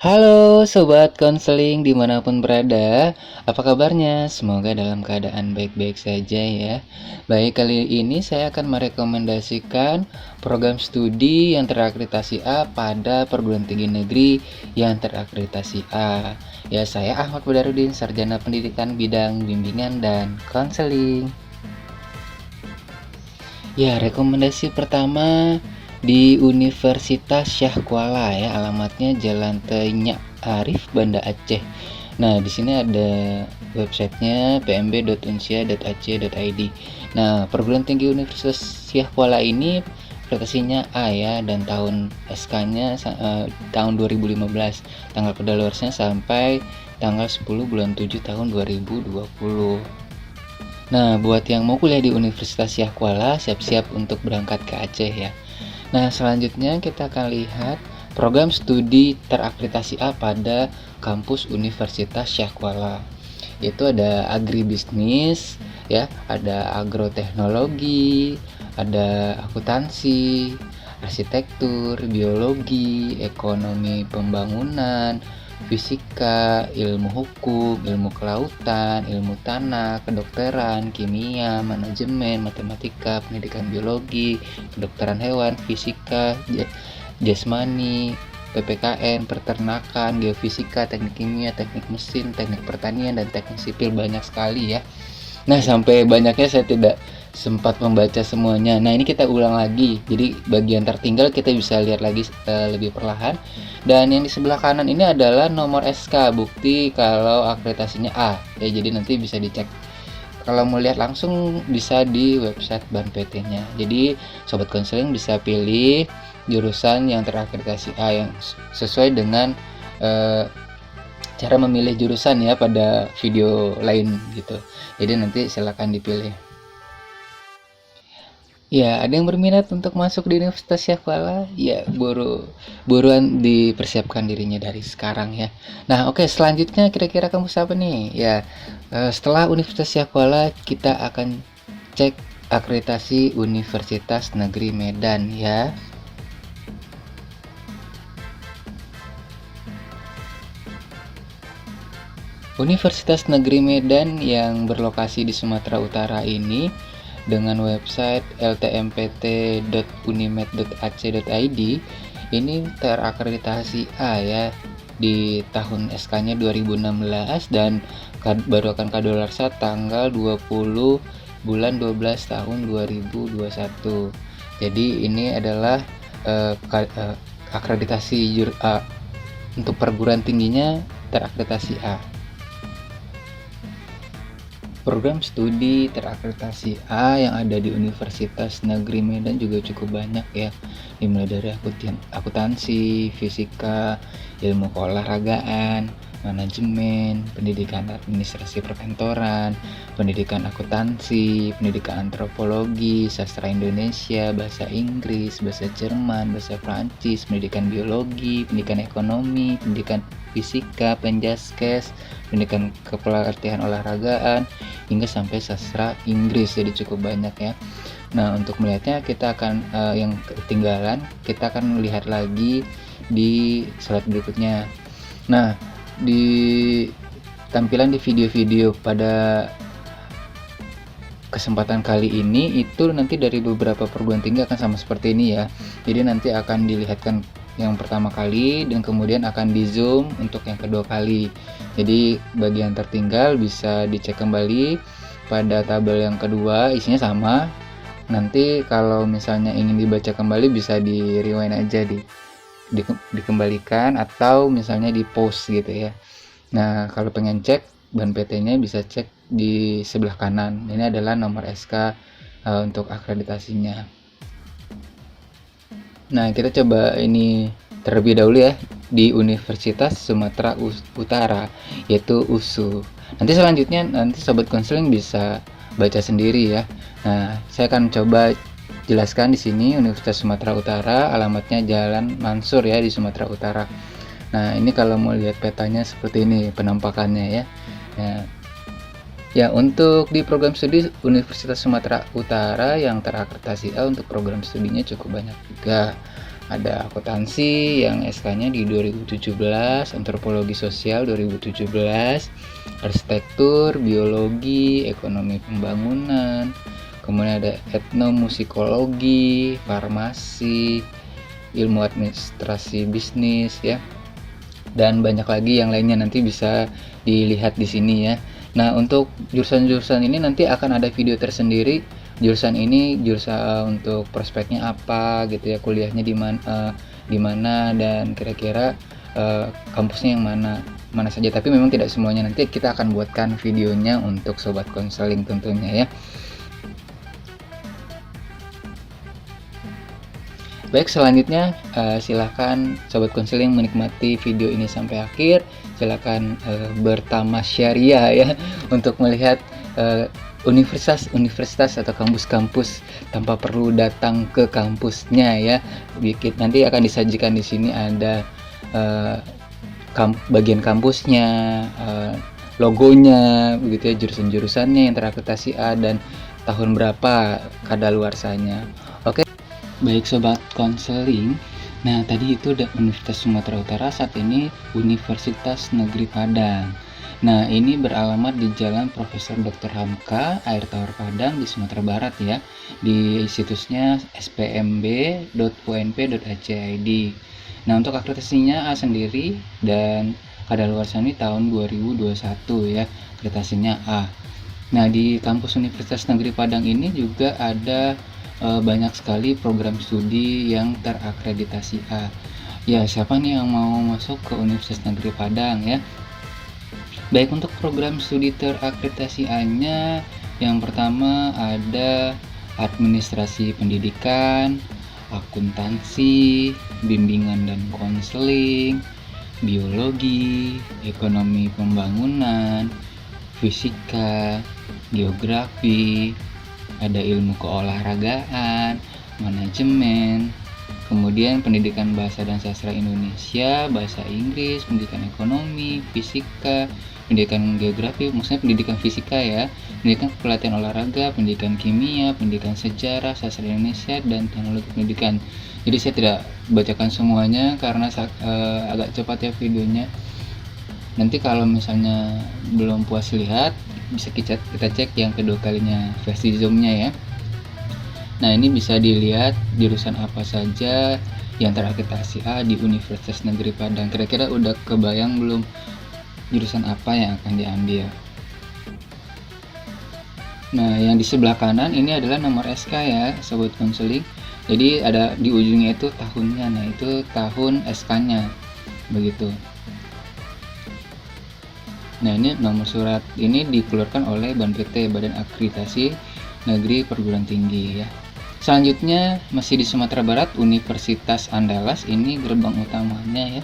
Halo Sobat Konseling dimanapun berada, apa kabarnya? Semoga dalam keadaan baik-baik saja ya. Baik, kali ini saya akan merekomendasikan program studi yang terakreditasi A pada perguruan tinggi negeri yang terakreditasi A. Ya, saya Ahmad Badarudin, Sarjana Pendidikan Bidang Bimbingan dan Konseling. Ya, rekomendasi pertama di Universitas Syah Kuala ya, alamatnya Jalan Tenyak Arif, Banda Aceh. Nah, di sini ada websitenya pmb.unsia.ac.id. Nah, perguruan tinggi Universitas Syah Kuala ini prestasinya A ya, dan tahun SK-nya tahun 2015. Tanggal kedaluarsanya sampai tanggal 10 bulan 7 tahun 2020. Nah, buat yang mau kuliah di Universitas Syah Kuala, siap-siap untuk berangkat ke Aceh ya. Nah, selanjutnya kita akan lihat program studi terakreditasi A pada kampus Universitas Syah Kuala. Yaitu ada agribisnis, ya, ada agroteknologi, ada akuntansi, arsitektur, biologi, ekonomi pembangunan, fisika, ilmu hukum, ilmu kelautan, ilmu tanah, kedokteran, kimia, manajemen, matematika, pendidikan biologi, kedokteran hewan, fisika, jasmani, PPKN, peternakan, geofisika, teknik kimia, teknik mesin, teknik pertanian, dan teknik sipil. Banyak sekali ya. Nah, sampai banyaknya saya tidak sempat membaca semuanya. Nah, ini kita ulang lagi. Jadi bagian tertinggal kita bisa lihat lagi lebih perlahan. Dan yang di sebelah kanan ini adalah nomor SK, bukti kalau akreditasinya A. Ya, jadi nanti bisa dicek. Kalau mau lihat langsung bisa di website BANPT-nya. Jadi sobat konseling bisa pilih jurusan yang terakreditasi A yang sesuai dengan cara memilih jurusan ya pada video lain gitu. Jadi nanti silakan dipilih. Ya, ada yang berminat untuk masuk di Universitas Syah Kuala? Ya, buruan dipersiapkan dirinya dari sekarang ya. Nah, oke, selanjutnya kira-kira kampus apa nih? Ya, setelah Universitas Syah Kuala kita akan cek akreditasi Universitas Negeri Medan ya. Universitas Negeri Medan yang berlokasi di Sumatera Utara ini dengan website ltmpt.unimed.ac.id ini terakreditasi A ya di tahun SK-nya 2016 dan baru akan kadaluarsa tanggal 20 bulan 12 tahun 2021. Jadi ini adalah akreditasi untuk perguruan tingginya terakreditasi A. Program studi terakreditasi A yang ada di Universitas Negeri Medan juga cukup banyak ya, dimulai dari akuntansi, fisika, ilmu keolahragaan, manajemen, pendidikan administrasi perkantoran, pendidikan akuntansi, pendidikan antropologi, sastra Indonesia, bahasa Inggris, bahasa Jerman, bahasa Prancis, pendidikan biologi, pendidikan ekonomi, pendidikan fisika, penjaskes, pendidikan kepelatihan olahragaan, hingga sampai sastra Inggris. Jadi cukup banyak ya. Nah, untuk melihatnya kita akan yang ketinggalan kita akan melihat lagi di slide berikutnya. Nah, di tampilan di video-video pada kesempatan kali ini itu nanti dari beberapa perguruan tinggi akan sama seperti ini ya. Jadi nanti akan dilihatkan yang pertama kali dan kemudian akan di zoom untuk yang kedua kali. Jadi bagian tertinggal bisa dicek kembali pada tabel yang kedua, isinya sama. Nanti kalau misalnya ingin dibaca kembali bisa di rewind aja, dikembalikan atau misalnya di pause gitu ya. Nah, kalau pengen cek ban PT-nya bisa cek di sebelah kanan. Ini adalah nomor SK untuk akreditasinya. Nah, kita coba ini terlebih dahulu ya di Universitas Sumatera Utara, yaitu USU. Nanti selanjutnya sobat konseling bisa baca sendiri ya. Nah, saya akan coba jelaskan di sini Universitas Sumatera Utara, alamatnya Jalan Mansur ya di Sumatera Utara. Nah, ini kalau mau lihat petanya seperti ini penampakannya ya. Nah, ya, untuk di program studi Universitas Sumatera Utara yang terakreditasi A untuk program studinya cukup banyak juga. Ada akuntansi yang SK-nya di 2017, antropologi sosial 2017, arsitektur, biologi, ekonomi pembangunan, kemudian ada etnomusikologi, farmasi, ilmu administrasi bisnis ya, dan banyak lagi yang lainnya, nanti bisa dilihat di sini ya. Nah, untuk jurusan-jurusan ini nanti akan ada video tersendiri. Jurusan ini jurusan untuk prospeknya apa gitu ya, kuliahnya di mana dan kira-kira kampusnya yang mana saja. Tapi memang tidak semuanya, nanti kita akan buatkan videonya untuk sobat konseling tentunya ya. Baik, selanjutnya silahkan sobat konseling menikmati video ini sampai akhir. Silahkan bertamasyaria ya untuk melihat universitas atau kampus-kampus tanpa perlu datang ke kampusnya ya. Nanti akan disajikan di sini ada bagian kampusnya, logonya, begitu ya, jurusan-jurusannya yang terakreditasi A dan tahun berapa kadaluarsanya. Oke. Baik sobat konseling, nah tadi itu udah Universitas Sumatera Utara, saat ini Universitas Negeri Padang. Nah, ini beralamat di Jalan Profesor Dr. Hamka, Air Tawar Padang di Sumatera Barat ya. Di situsnya spmb.unp.ac.id. Nah, untuk akreditasinya A sendiri dan kadaluarsa ini tahun 2021 ya, akreditasinya A. Nah, di kampus Universitas Negeri Padang ini juga ada banyak sekali program studi yang terakreditasi A. Ya, siapa nih yang mau masuk ke Universitas Negeri Padang ya? Baik, untuk program studi terakreditasi A-nya, yang pertama ada administrasi pendidikan, akuntansi, bimbingan dan konseling, biologi, ekonomi pembangunan, fisika, geografi, ada ilmu keolahragaan, manajemen, kemudian pendidikan bahasa dan sastra Indonesia, bahasa Inggris, pendidikan ekonomi, fisika, pendidikan geografi, maksudnya pendidikan fisika ya, pendidikan pelatihan olahraga, pendidikan kimia, pendidikan sejarah, sastra Indonesia, dan teknologi pendidikan. Jadi saya tidak bacakan semuanya karena agak cepat ya videonya. Nanti kalau misalnya belum puas lihat, bisa kita cek yang kedua kalinya versi zoomnya ya. Nah, ini bisa dilihat jurusan apa saja yang terakreditasi A di Universitas Negeri Padang. Kira-kira udah kebayang belum jurusan apa yang akan diambil? Nah, yang di sebelah kanan ini adalah nomor SK ya, sobat konseling. Jadi ada di ujungnya itu tahunnya. Nah, itu tahun SK-nya. Begitu. Nah, ini nomor surat ini dikeluarkan oleh BANPT, Badan Akreditasi Negeri Perguruan Tinggi ya. Selanjutnya masih di Sumatera Barat, Universitas Andalas, ini gerbang utamanya ya.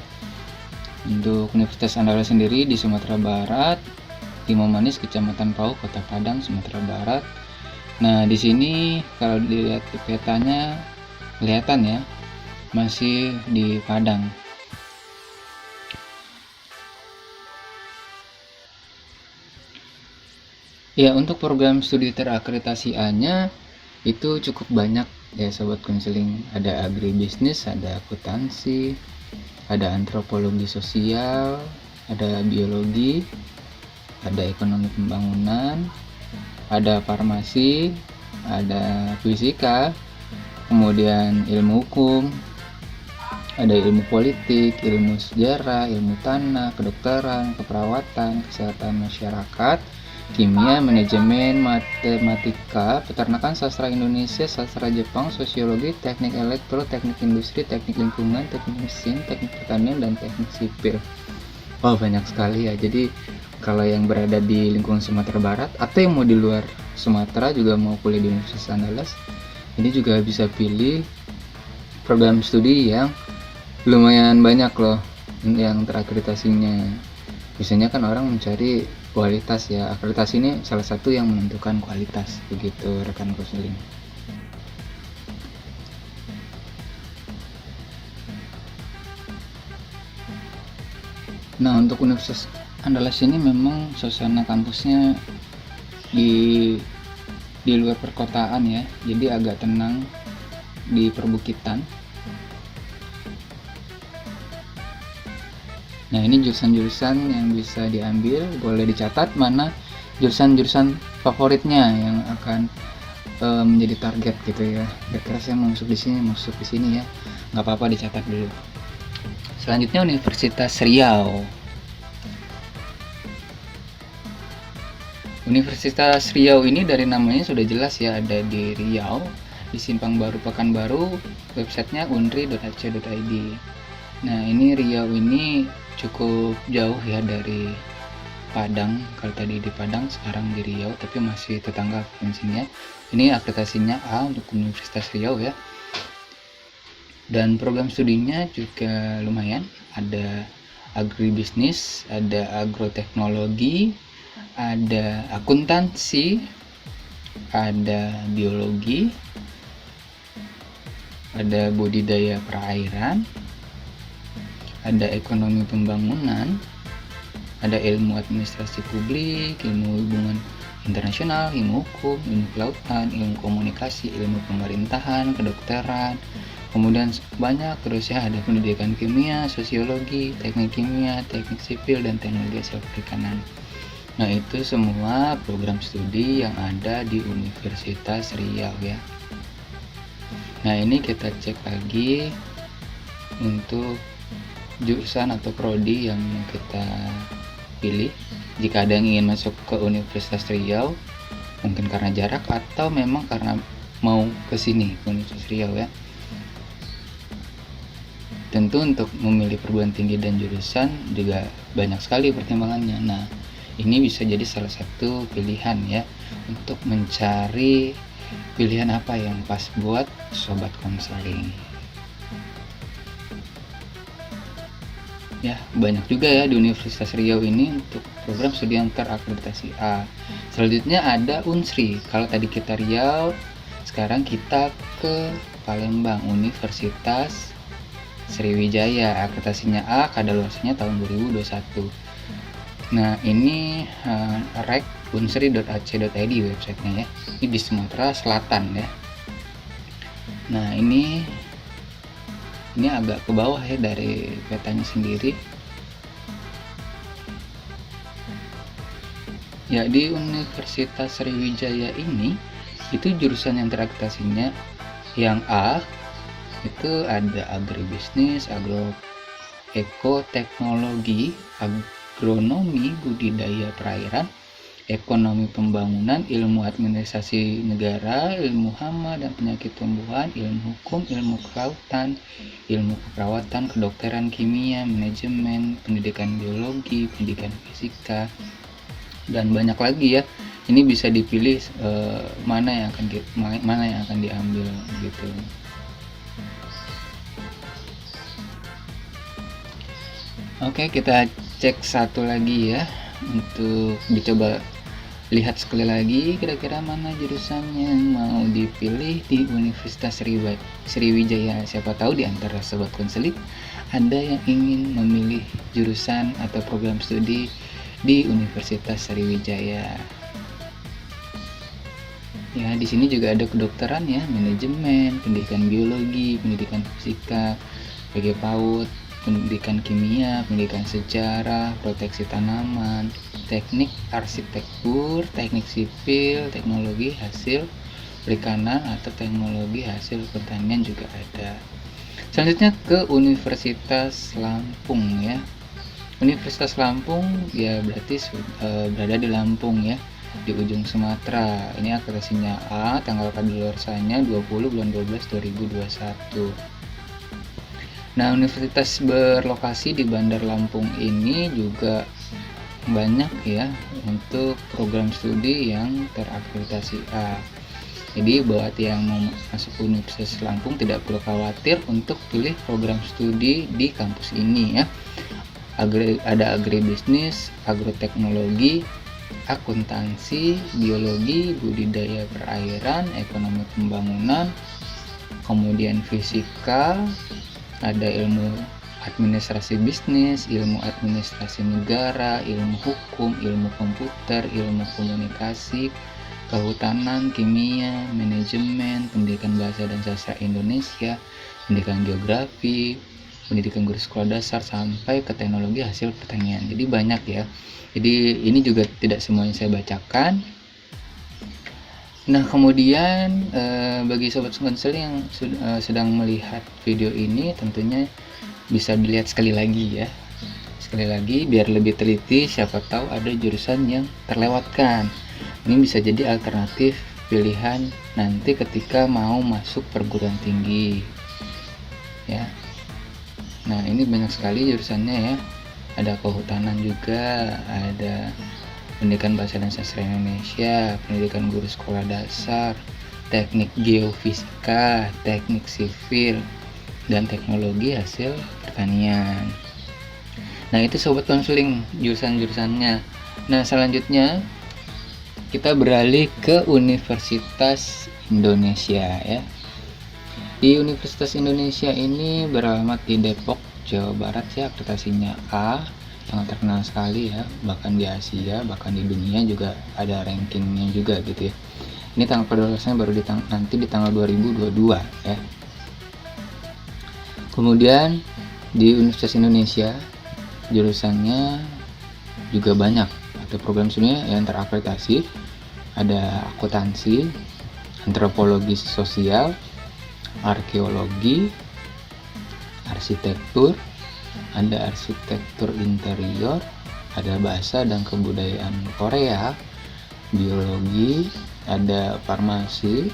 Untuk Universitas Andalas sendiri di Sumatera Barat, Timur Manis, Kecamatan Pau, Kota Padang, Sumatera Barat. Nah, di sini kalau dilihat di petanya kelihatan ya, masih di Padang. Ya, untuk program studi terakreditasi A-nya itu cukup banyak ya sobat konseling. Ada agribisnis, ada akuntansi, ada antropologi sosial, ada biologi, ada ekonomi pembangunan, ada farmasi, ada fisika, kemudian ilmu hukum, ada ilmu politik, ilmu sejarah, ilmu tanah, kedokteran, keperawatan, kesehatan masyarakat, kimia, manajemen, matematika, peternakan, sastra Indonesia, sastra Jepang, sosiologi, teknik elektro, teknik industri, teknik lingkungan, teknik mesin, teknik pertanian, dan teknik sipil. Oh, banyak sekali ya. Jadi kalau yang berada di lingkungan Sumatera Barat atau yang mau di luar Sumatera juga mau kuliah di Universitas Andalas, ini juga bisa pilih program studi yang lumayan banyak loh yang terakreditasinya. Biasanya kan orang mencari kualitas ya, akreditasi ini salah satu yang menentukan kualitas, begitu rekan konseling. Nah, untuk Universitas Andalas ini memang suasana kampusnya di luar perkotaan ya, jadi agak tenang di perbukitan. Nah, ini jurusan-jurusan yang bisa diambil, boleh dicatat mana jurusan-jurusan favoritnya yang akan menjadi target gitu ya. Kira-kira saya masuk di sini ya. Nggak apa-apa, dicatat dulu. Selanjutnya Universitas Riau. Universitas Riau ini dari namanya sudah jelas ya, ada di Riau, di Simpang Baru Pekanbaru. Websitenya unri.ac.id. Nah, ini Riau ini cukup jauh ya dari Padang. Kalau tadi di Padang, sekarang di Riau, tapi masih tetangga provinsinya. Ini akreditasinya A untuk Universitas Riau ya. Dan program studinya juga lumayan, ada agribisnis, ada agroteknologi, ada akuntansi, ada biologi, ada budidaya perairan, ada ekonomi pembangunan, ada ilmu administrasi publik, ilmu hubungan internasional, ilmu hukum, ilmu kelautan, ilmu komunikasi, ilmu pemerintahan, kedokteran, kemudian banyak terus ya, ada pendidikan kimia, sosiologi, teknik kimia, teknik sipil, dan teknologi hasil perikanan. Nah, itu semua program studi yang ada di Universitas Riau ya. Nah, ini kita cek lagi untuk jurusan atau prodi yang kita pilih. Jika ada yang ingin masuk ke Universitas Riau, mungkin karena jarak atau memang karena mau ke sini ke Universitas Riau ya. Tentu untuk memilih perguruan tinggi dan jurusan juga banyak sekali pertimbangannya. Nah, ini bisa jadi salah satu pilihan ya untuk mencari pilihan apa yang pas buat sobat konseling. Ya, banyak juga ya di Universitas Riau ini untuk program studi yang terakreditasi A. Selanjutnya ada Unsri. Kalau tadi kita Riau, sekarang kita ke Palembang, Universitas Sriwijaya. Akreditasinya A, kadaluarsanya tahun 2021. Nah, ini rek unsri.ac.id websitenya ya. Ini di Sumatera Selatan ya. Nah, ini agak ke bawah ya dari petanya sendiri. Ya, di Universitas Sriwijaya ini itu jurusan yang terakreditasinya yang A itu ada agribisnis, ekoteknologi, agronomi, budidaya perairan, ekonomi pembangunan, ilmu administrasi negara, ilmu hama dan penyakit tumbuhan, ilmu hukum, ilmu kelautan, ilmu keperawatan, kedokteran, kimia, manajemen, pendidikan biologi, pendidikan fisika, dan banyak lagi ya. Ini bisa dipilih mana yang akan diambil gitu. Oke, kita cek satu lagi ya untuk dicoba lihat sekali lagi kira-kira mana jurusan yang mau dipilih di Universitas Sriwijaya. Siapa tahu di antara sobat konseling ada yang ingin memilih jurusan atau program studi di Universitas Sriwijaya. Ya, di sini juga ada kedokteran ya, manajemen, pendidikan biologi, pendidikan fisika, PG PAUD, pendidikan kimia, pendidikan sejarah, proteksi tanaman, teknik arsitektur, teknik sipil, teknologi hasil perikanan atau teknologi hasil pertanian juga ada. Selanjutnya ke Universitas Lampung ya. Universitas Lampung ya berarti berada di Lampung ya, di ujung Sumatera. Ini akreditasinya A, tanggal kadaluarsanya 20 bulan 12 2021. Nah, universitas berlokasi di Bandar Lampung ini juga banyak ya untuk program studi yang terakreditasi A. Jadi buat yang mau masuk ke Universitas Lampung tidak perlu khawatir untuk pilih program studi di kampus ini ya. Ada agribisnis, agroteknologi, akuntansi, biologi, budidaya perairan, ekonomi pembangunan, kemudian fisika, ada ilmu administrasi bisnis, ilmu administrasi negara, ilmu hukum, ilmu komputer, ilmu komunikasi, kehutanan, kimia, manajemen, pendidikan bahasa dan sastra Indonesia, pendidikan geografi, pendidikan guru sekolah dasar sampai ke teknologi hasil pertanian. Jadi banyak ya. Jadi ini juga tidak semuanya saya bacakan. Nah, kemudian bagi sobat konseling yang sedang melihat video ini, tentunya bisa dilihat sekali lagi ya. Sekali lagi biar lebih teliti, siapa tahu ada jurusan yang terlewatkan. Ini bisa jadi alternatif pilihan nanti ketika mau masuk perguruan tinggi ya. Nah, ini banyak sekali jurusannya ya. Ada kehutanan juga, ada pendidikan bahasa dan sastra Indonesia, pendidikan guru sekolah dasar, teknik geofisika, teknik sipil, dan teknologi hasil pertanian. Nah, itu sobat konseling jurusan-jurusannya. Nah, selanjutnya kita beralih ke Universitas Indonesia ya. Di Universitas Indonesia ini beralamat di Depok, Jawa Barat ya. Akreditasinya A, sangat terkenal sekali ya, bahkan di Asia, bahkan di dunia juga ada rankingnya juga gitu ya. Ini tanggal pendaftarannya baru nanti di tanggal 2022 ya. Kemudian di Universitas Indonesia jurusannya juga banyak. Ada program studinya yang terakreditasi, ada akuntansi, antropologi sosial, arkeologi, arsitektur, ada arsitektur interior, ada bahasa dan kebudayaan Korea, biologi, ada farmasi,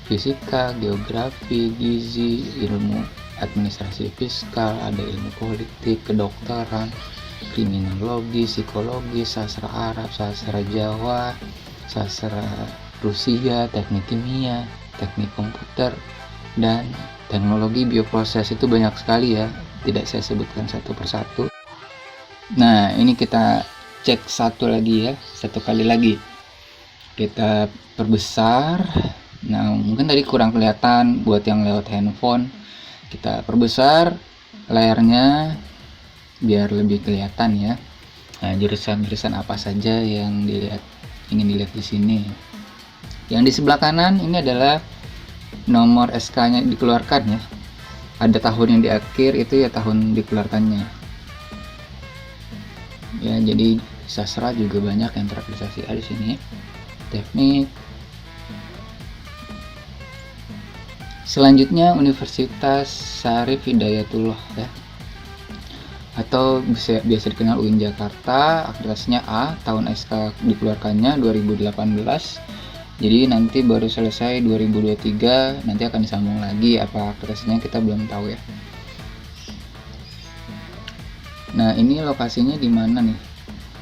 fisika, geografi, gizi, ilmu administrasi fiskal, ada ilmu politik, kedokteran, kriminologi, psikologi, sastra Arab, sastra Jawa, sastra Rusia, teknik kimia, teknik komputer, dan teknologi bioproses. Itu banyak sekali ya, tidak saya sebutkan satu persatu. Nah, ini kita cek satu kali lagi kita perbesar. Nah, mungkin tadi kurang kelihatan buat yang lewat handphone, kita perbesar layarnya biar lebih kelihatan ya. Nah, jurusan-jurusan apa saja yang ingin dilihat di sini. Yang di sebelah kanan ini adalah nomor SK-nya dikeluarkan ya. Ada tahun yang di akhir, itu ya tahun dikeluarkannya. Ya, jadi sastra juga banyak yang terakreditasi di sini. Teknik. Selanjutnya Universitas Syarif Hidayatullah ya. Atau biasa dikenal UIN Jakarta, akreditasinya A, tahun SK dikeluarkannya 2018. Jadi nanti baru selesai 2023, nanti akan disambung lagi, apa akreditasinya kita belum tahu ya. Nah, ini lokasinya di mana nih?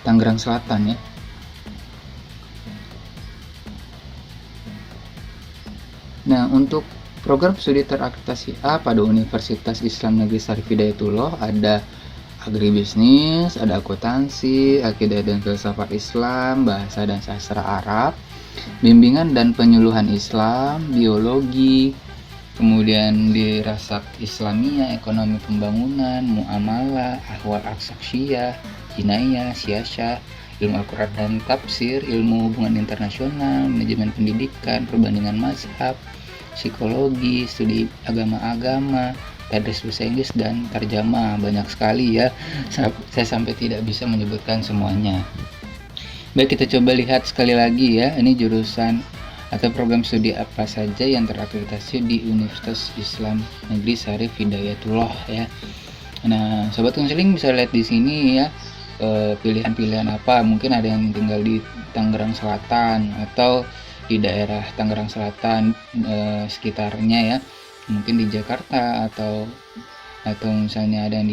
Tangerang Selatan ya. Nah, untuk program studi terakreditasi A pada Universitas Islam Negeri Syarif Hidayatullah ada agribisnis, ada akuntansi, akidah dan filsafat Islam, bahasa dan sastra Arab, bimbingan dan penyuluhan Islam, biologi, kemudian dirasak Islamiyah, ekonomi pembangunan, muamalah, ahwal aksaksiyah, jinayah, siasah, ilmu Al-Quran dan tafsir, ilmu hubungan internasional, manajemen pendidikan, perbandingan mazhab, psikologi, studi agama-agama, tadris bahasa Inggris, dan tarjamah. Banyak sekali ya, saya sampai tidak bisa menyebutkan semuanya. Baik, kita coba lihat sekali lagi ya, ini jurusan atau program studi apa saja yang terakreditasi di Universitas Islam Negeri Syarif Hidayatullah ya. Nah, sobat konseling bisa lihat di sini ya, pilihan-pilihan apa. Mungkin ada yang tinggal di Tangerang Selatan atau di daerah Tangerang Selatan sekitarnya ya, mungkin di Jakarta atau misalnya ada yang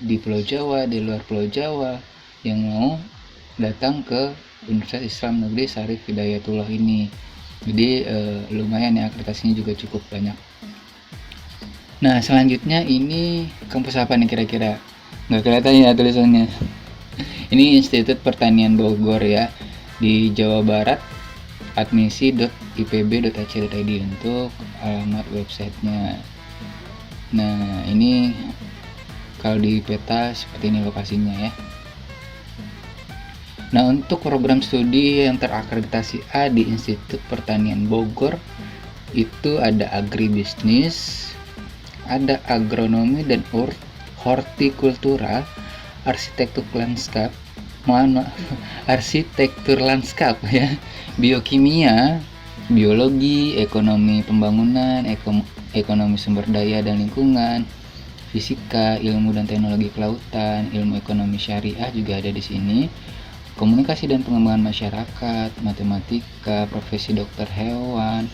di Pulau Jawa, di luar Pulau Jawa yang mau datang ke Universitas Islam Negeri Syarif Hidayatullah ini. Jadi lumayan ya, akreditasinya juga cukup banyak. Nah, selanjutnya ini kampus apa nih kira-kira? Nggak kelihatan ya tulisannya. Ini Institut Pertanian Bogor ya, di Jawa Barat, admisi.ipb.ac.id untuk alamat websitenya. Nah, ini kalau di peta seperti ini lokasinya ya. Nah, untuk program studi yang terakreditasi A di Institut Pertanian Bogor itu ada agribisnis, ada agronomi dan hortikultura, arsitektur lanskap, arsitektur lanskap ya, biokimia, biologi, ekonomi pembangunan, ekonomi sumber daya dan lingkungan, fisika, ilmu dan teknologi kelautan, ilmu ekonomi syariah juga ada di sini. Komunikasi dan pengembangan masyarakat, matematika, profesi dokter hewan,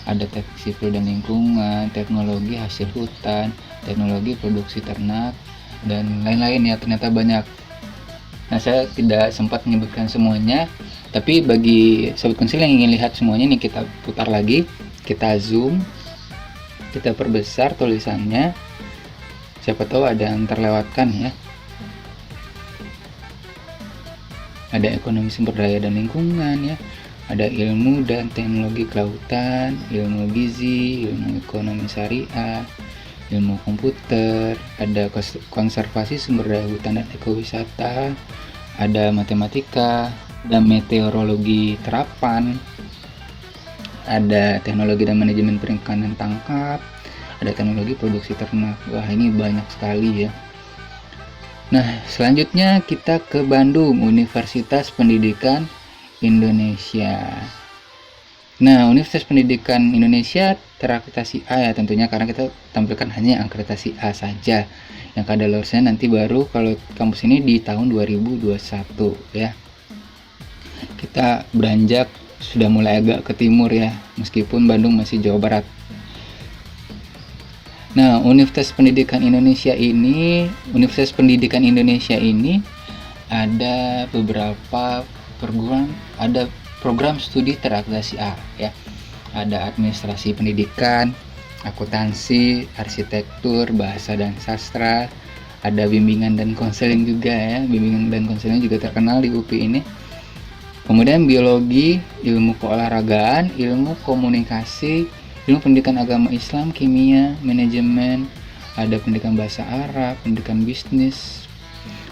ada teknik sipil dan lingkungan, teknologi hasil hutan, teknologi produksi ternak, dan lain-lain ya, ternyata banyak. Nah, saya tidak sempat menyebutkan semuanya, tapi bagi sobat konsil yang ingin lihat semuanya, nih kita putar lagi, kita zoom, kita perbesar tulisannya, siapa tahu ada yang terlewatkan ya. Ada ekonomi sumber daya dan lingkungan ya, ada ilmu dan teknologi kelautan, ilmu gizi, ilmu ekonomi syariah, ilmu komputer, ada konservasi sumber daya hutan dan ekowisata, ada matematika, ada meteorologi terapan, ada teknologi dan manajemen perikanan tangkap, ada teknologi produksi ternak. Wah, ini banyak sekali ya. Nah, selanjutnya kita ke Bandung, Universitas Pendidikan Indonesia. Nah, Universitas Pendidikan Indonesia terakreditasi A ya tentunya, karena kita tampilkan hanya akreditasi A saja. Yang kadaluarsanya nanti baru kalau kampus ini di tahun 2021 ya. Kita beranjak sudah mulai agak ke timur ya, meskipun Bandung masih Jawa Barat. Nah, Universitas Pendidikan Indonesia ini ada beberapa program studi terakreditasi A ya. Ada administrasi pendidikan, akuntansi, arsitektur, bahasa dan sastra, ada bimbingan dan konseling juga ya. Bimbingan dan konseling juga terkenal di UPI ini. Kemudian biologi, ilmu keolahragaan, ilmu komunikasi, ilmu pendidikan agama Islam, kimia, manajemen, ada pendidikan bahasa Arab, pendidikan bisnis,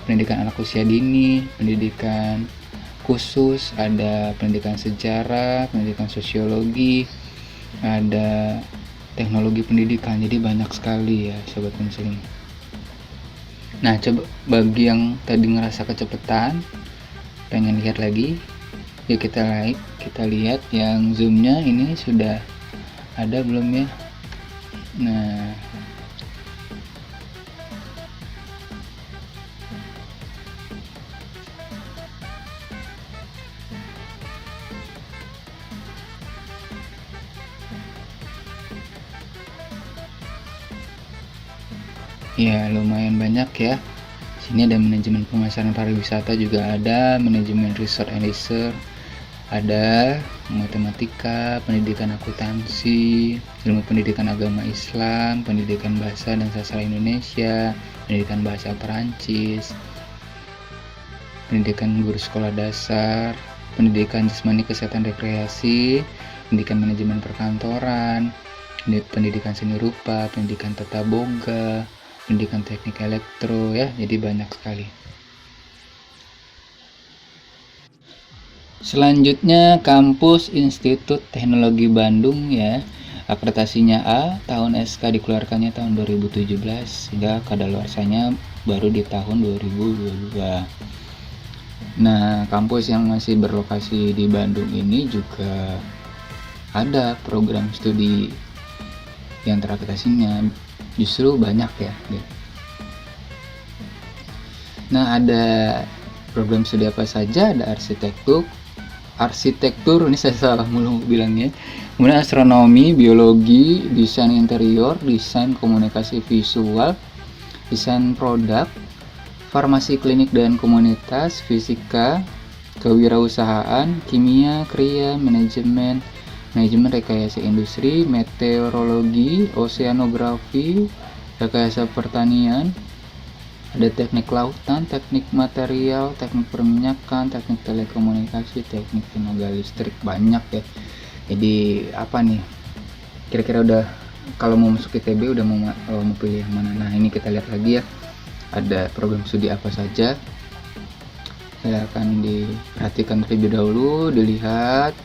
pendidikan anak usia dini, pendidikan khusus, ada pendidikan sejarah, pendidikan sosiologi, ada teknologi pendidikan. Jadi banyak sekali ya sobat konseling. Nah, coba bagi yang tadi ngerasa kecepatan, pengen lihat lagi, yuk kita lihat yang zoomnya ini sudah ada belum ya. Nah, ya lumayan banyak ya. Sini ada manajemen pemasaran pariwisata juga ada, manajemen resort and leisure, ada matematika, pendidikan akuntansi, ilmu pendidikan agama Islam, pendidikan bahasa dan sastra Indonesia, pendidikan bahasa Perancis, pendidikan guru sekolah dasar, pendidikan jasmani kesehatan rekreasi, pendidikan manajemen perkantoran, pendidikan seni rupa, pendidikan tata boga, pendidikan teknik elektro ya. Jadi banyak sekali. Selanjutnya kampus Institut Teknologi Bandung ya. Akreditasinya A, tahun SK dikeluarkannya tahun 2017 sehingga kadaluarsanya baru di tahun 2022. Nah, kampus yang masih berlokasi di Bandung ini juga ada program studi yang terakreditasinya justru banyak ya. Nah, ada program studi apa saja? Ada arsitektur, ini saya salah mulu bilangnya. Kemudian astronomi, biologi, desain interior, desain komunikasi visual, desain produk, farmasi klinik dan komunitas, fisika, kewirausahaan, kimia, kriya, manajemen rekayasa industri, meteorologi, oseanografi, rekayasa pertanian, ada teknik lautan, teknik material, teknik perminyakan, teknik telekomunikasi, teknik tenaga listrik. Banyak ya. Jadi apa nih, kira-kira udah kalau mau masuk ITB udah mau pilih yang mana. Nah, ini kita lihat lagi ya, ada program studi apa saja. Silakan diperhatikan terlebih dahulu, dilihat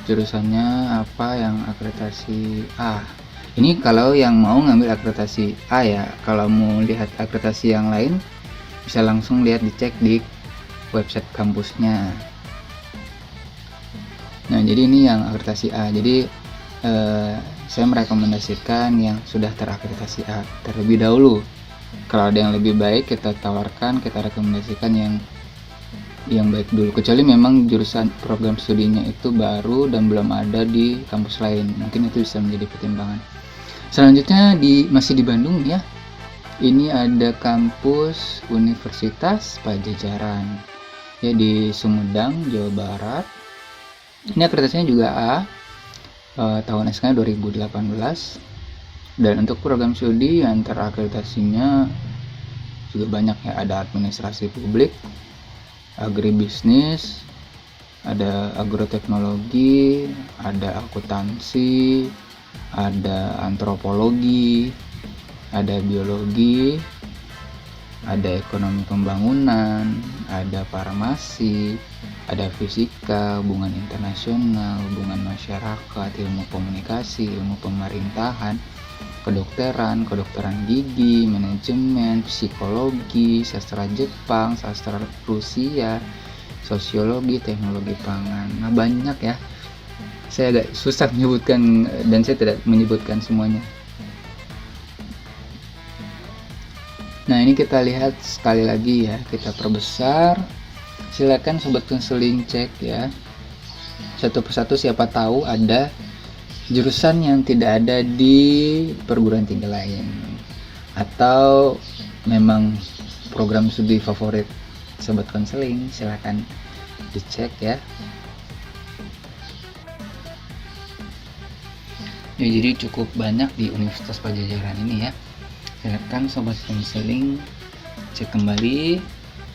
jurusannya apa yang akreditasi A. Ini kalau yang mau ngambil akreditasi A ya. Kalau mau lihat akreditasi yang lain bisa langsung lihat, dicek di website kampusnya. Nah, jadi ini yang akreditasi A. Jadi saya merekomendasikan yang sudah terakreditasi A terlebih dahulu. Kalau ada yang lebih baik, kita tawarkan, kita rekomendasikan yang baik dulu, kecuali memang jurusan program studinya itu baru dan belum ada di kampus lain, mungkin itu bisa menjadi pertimbangan. Selanjutnya masih di Bandung ya, ini ada kampus Universitas Pajajaran ya, di Sumedang, Jawa Barat. Ini akreditasinya juga A, tahun SK 2018, dan untuk program studi yang terakreditasinya juga banyak ya, ada administrasi publik, agribisnis, ada agroteknologi, ada akuntansi, ada antropologi, ada biologi, ada ekonomi pembangunan, ada farmasi, ada fisika, hubungan internasional, hubungan masyarakat, ilmu komunikasi, ilmu pemerintahan, kedokteran gigi, manajemen, psikologi, sastra Jepang, sastra Rusia, sosiologi, teknologi pangan. Nah, banyak ya. Saya agak susah menyebutkan dan saya tidak menyebutkan semuanya. Nah, ini kita lihat sekali lagi ya, kita perbesar. Silakan sobat konseling cek ya, satu persatu, siapa tahu ada jurusan yang tidak ada di perguruan tinggi lain, atau memang program studi favorit sobat konseling, silakan dicek ya. Ya, jadi cukup banyak di Universitas Pajajaran ini ya. Silakan sobat konseling cek kembali.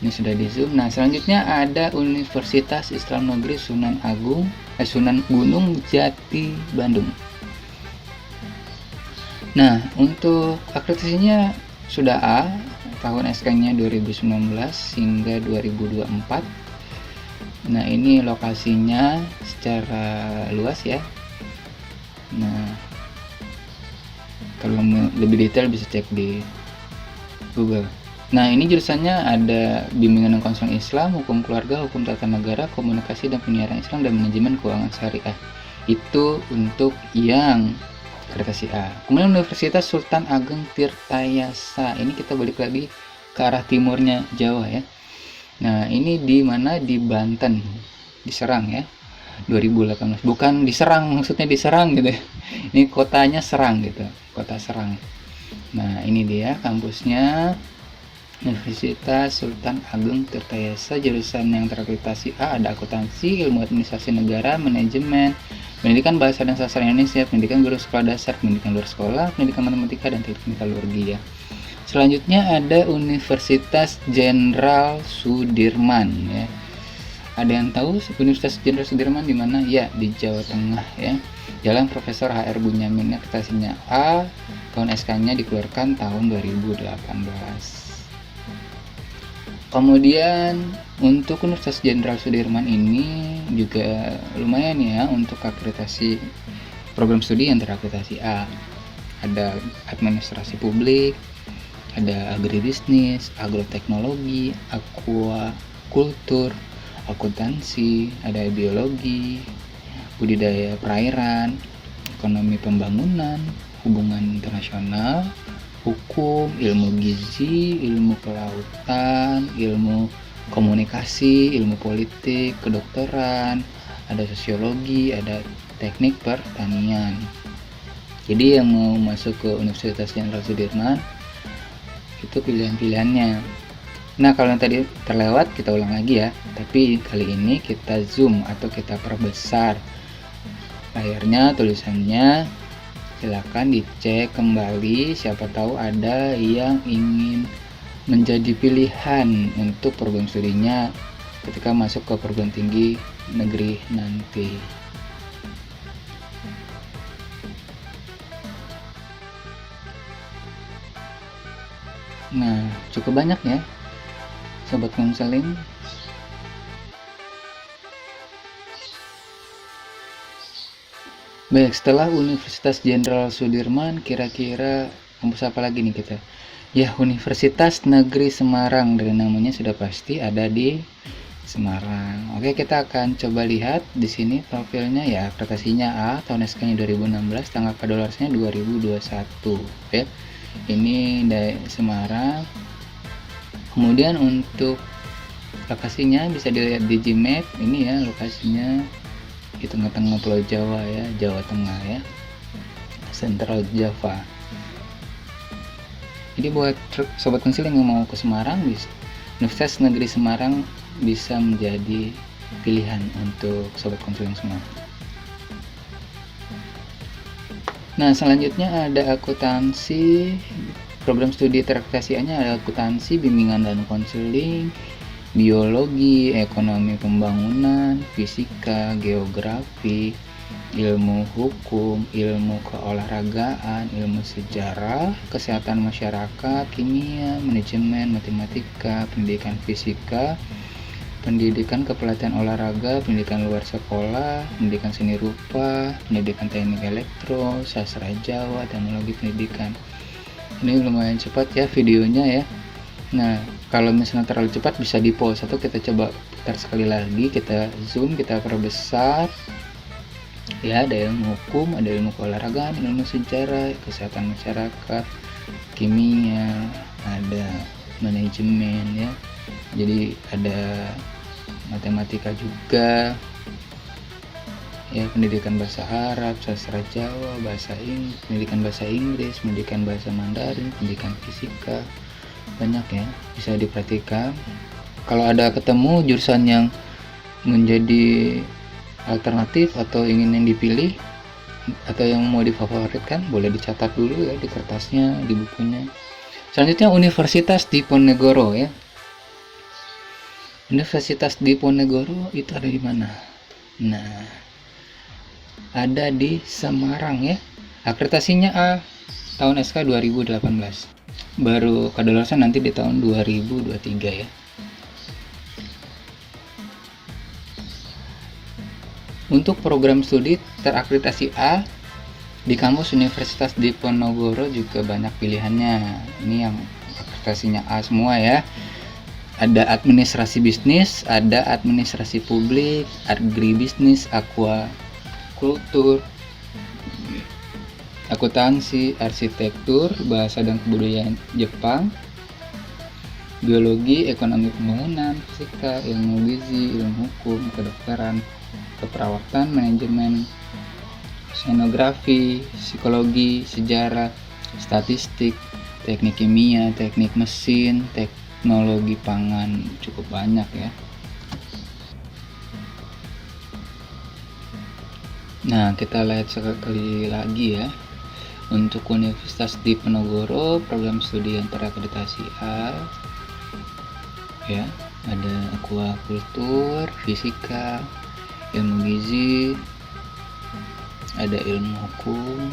Ini sudah di zoom. Nah, selanjutnya ada Universitas Islam Negeri Sunan Gunung Jati Bandung. Nah, untuk akreditasinya sudah A, tahun SK-nya 2019 hingga 2024. Nah, ini lokasinya secara luas ya. Nah, kalau lebih detail bisa cek di Google. Nah, ini jurusannya ada bimbingan dan konseling Islam, hukum keluarga, hukum tata negara, komunikasi dan penyiaran Islam, dan manajemen keuangan syariah. Itu untuk yang akreditasi A. Kemudian Universitas Sultan Ageng Tirtayasa. Ini kita balik lagi ke arah timurnya Jawa ya. Nah, ini di mana? Di Banten, di Serang ya. 2018. Bukan diserang, maksudnya diserang gitu ya. Ini kotanya Serang gitu, kota Serang. Nah, ini dia kampusnya, Universitas Sultan Ageng Tirtayasa. Jurusan yang terakreditasi A ada akuntansi, ilmu administrasi negara, manajemen, pendidikan bahasa dan sastra Indonesia, pendidikan guru sekolah dasar, pendidikan luar sekolah, pendidikan matematika, dan teknik metalurgi ya. Selanjutnya ada Universitas Jenderal Sudirman ya. Ada yang tahu Universitas Jenderal Sudirman di mana? Ya, di Jawa Tengah ya. Jalan Profesor HR Bunyamin, akreditasinya A, tahun SK-nya dikeluarkan tahun 2018. Kemudian untuk Universitas Jenderal Sudirman ini juga lumayan ya untuk akreditasi program studi yang terakreditasi A. Ada administrasi publik, ada agribisnis, agroteknologi, aquakultur, akuntansi, ada biologi, budidaya perairan, ekonomi pembangunan, hubungan internasional, hukum, ilmu gizi, ilmu kelautan, ilmu komunikasi, ilmu politik, kedokteran, ada sosiologi, ada teknik pertanian. Jadi yang mau masuk ke Universitas Jenderal Sudirman itu pilihan-pilihannya. Nah, kalau yang tadi terlewat kita ulang lagi ya, tapi kali ini kita zoom atau kita perbesar layarnya, tulisannya. Silakan dicek kembali, siapa tahu ada yang ingin menjadi pilihan untuk program studinya ketika masuk ke perguruan tinggi negeri nanti. Nah, cukup banyak ya sobat konseling. Baik, setelah Universitas Jenderal Sudirman, kira-kira kampus apa lagi nih kita? Ya, Universitas Negeri Semarang, dari namanya sudah pasti ada di Semarang. Oke, kita akan coba lihat di sini profilnya ya, akreditasinya A, tahun SK-nya 2016, tanggal kadaluarsanya 2021. Oke. Ini dari Semarang. Kemudian untuk lokasinya bisa dilihat di Gmap. Ini ya lokasinya di tengah-tengah Pulau Jawa ya, Jawa Tengah ya, Central Java. Jadi buat sobat konseling yang mau ke Semarang, Universitas Negeri Semarang bisa menjadi pilihan untuk sobat konseling semua. Nah, selanjutnya ada akuntansi. Program studi terakreditasinya ada akuntansi, bimbingan dan konseling, biologi, ekonomi pembangunan, fisika, geografi, ilmu hukum, ilmu keolahragaan, ilmu sejarah, kesehatan masyarakat, kimia, manajemen, matematika, pendidikan fisika, pendidikan kepelatihan olahraga, pendidikan luar sekolah, pendidikan seni rupa, pendidikan teknik elektro, sastra Jawa, teknologi pendidikan. Ini lumayan cepat ya videonya ya. Nah, kalau misalnya terlalu cepat bisa di pause, atau kita coba putar sekali lagi, kita zoom, kita perbesar ya. Ada ilmu hukum, ada ilmu keolahragaan, ilmu sejarah, kesehatan masyarakat, kimia, ada manajemen ya, jadi ada matematika juga ya, pendidikan bahasa Arab, sastra Jawa, pendidikan bahasa Inggris, pendidikan bahasa Mandarin, pendidikan fisika. Banyak ya, bisa diperhatikan. Kalau ada ketemu jurusan yang menjadi alternatif atau ingin yang dipilih atau yang mau difavoritkan, boleh dicatat dulu ya di kertasnya, di bukunya. Selanjutnya Universitas Diponegoro ya. Universitas Diponegoro itu ada di mana? Nah, ada di Semarang ya. Akreditasinya A, tahun SK 2018. Baru kadaluarsa nanti di tahun 2023 ya. Untuk program studi terakreditasi A di kampus Universitas Diponegoro juga banyak pilihannya. Ini yang akreditasinya A semua ya. Ada administrasi bisnis, ada administrasi publik, agribisnis, aquaculture, akuntansi, arsitektur, bahasa dan kebudayaan Jepang, biologi, ekonomi pembangunan, fisika, ilmu gizi, ilmu hukum, kedokteran, keperawatan, manajemen, oceanografi, psikologi, sejarah, statistik, teknik kimia, teknik mesin, teknologi pangan, cukup banyak ya. Nah, kita lihat sekali lagi ya. Untuk Universitas Diponegoro, program studi yang terakreditasi A ya, ada aquaculture, fisika, ilmu gizi, ada ilmu hukum,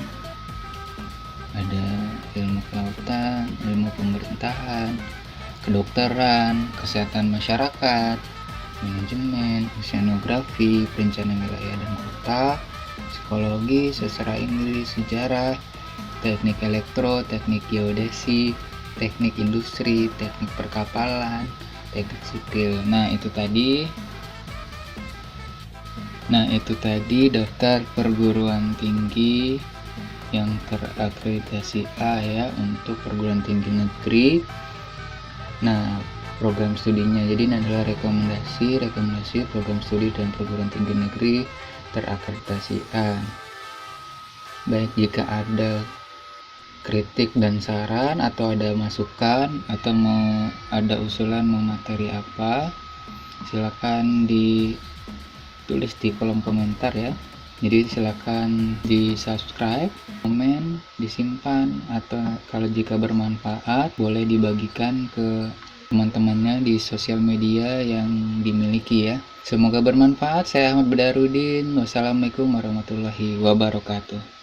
ada ilmu kelautan, ilmu pemerintahan, kedokteran, kesehatan masyarakat, manajemen, oceanografi, perencanaan wilayah dan kota, psikologi, sastra Inggris, sejarah, teknik elektro, teknik geodesi, teknik industri, teknik perkapalan, teknik sipil. Nah, itu tadi daftar perguruan tinggi yang terakreditasi A ya, untuk perguruan tinggi negeri. Nah, program studinya, jadi ini adalah rekomendasi program studi dan perguruan tinggi negeri terakreditasi A. Baik, jika ada kritik dan saran atau ada masukan atau mau ada usulan mau materi apa, silakan ditulis di kolom komentar ya. Jadi silakan di subscribe, komen, disimpan, atau kalau jika bermanfaat boleh dibagikan ke teman-temannya di sosial media yang dimiliki ya. Semoga bermanfaat. Saya Ahmad Badarudin. Wassalamualaikum warahmatullahi wabarakatuh.